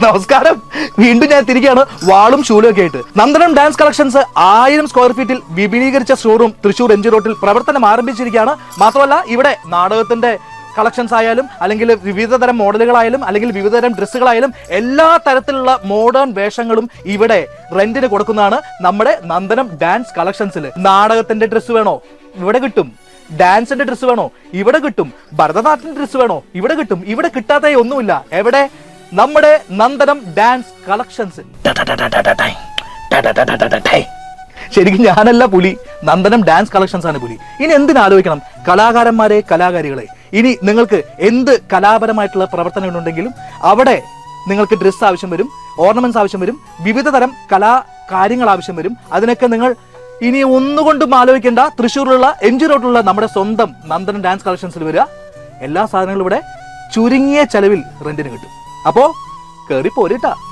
നമസ്കാരം. വീണ്ടും ഞാൻ തിരികെയാണ് വാളും ശൂലും ഒക്കെ ആയിട്ട്. നന്ദനം ഡാൻസ് കളക്ഷൻസ് 1000 സ്ക്വയർ ഫീറ്റിൽ വിപുലീകരിച്ച ഷോറൂം തൃശൂർ എം ജി റോഡിൽ പ്രവർത്തനം ആരംഭിച്ചിരിക്കുകയാണ്. മാത്രമല്ല ഇവിടെ നാടകത്തിന്റെ കളക്ഷൻസ് ആയാലും അല്ലെങ്കിൽ വിവിധ തരം മോഡലുകളായാലും അല്ലെങ്കിൽ വിവിധ തരം ഡ്രസ്സുകളായാലും എല്ലാ തരത്തിലുള്ള മോഡേൺ വേഷങ്ങളും ഇവിടെ റെന്റിന് കൊടുക്കുന്നതാണ് നമ്മുടെ നന്ദനം ഡാൻസ് കളക്ഷൻസിൽ. നാടകത്തിന്റെ ഡ്രസ്സ് വേണോ? ഇവിടെ കിട്ടും. ഡാൻസിന്റെ ഡ്രസ്സ് വേണോ? ഇവിടെ കിട്ടും. ഭരതനാട്യം ഡ്രസ്സ് വേണോ? ഇവിടെ കിട്ടും. ഇവിടെ കിട്ടാത്ത ഒന്നുമില്ല. എവിടെ? നമ്മുടെ നന്ദനം ഡാൻസ് കളക്ഷൻസിൽ. ശരിക്കും ഞാനല്ല പുലി, നന്ദനം ഡാൻസ് കളക്ഷൻസ് ആണ് പുലി. ഇനി എന്തിനാലോചിക്കണം? കലാകാരന്മാരെ, കലാകാരികളെ, ഇനി നിങ്ങൾക്ക് എന്ത് കലാപരമായിട്ടുള്ള പ്രവർത്തനങ്ങളുണ്ടെങ്കിലും അവിടെ നിങ്ങൾക്ക് ഡ്രസ്സ് ആവശ്യം വരും, ഓർണമെന്റ്സ് ആവശ്യം വരും, വിവിധ തരം കലാകാര്യങ്ങൾ ആവശ്യം വരും. അതിനൊക്കെ നിങ്ങൾ ഇനി ഒന്നുകൊണ്ടും ആലോചിക്കേണ്ട. തൃശ്ശൂരിലുള്ള എം ജി റോഡിലുള്ള നമ്മുടെ സ്വന്തം നന്ദനം ഡാൻസ് കളക്ഷൻസിൽ വരിക. എല്ലാ സാധനങ്ങളും ഇവിടെ ചുരുങ്ങിയ ചെലവിൽ റെന്റിന് കിട്ടും. അപ്പോ കേറി പോരിട്ടാ.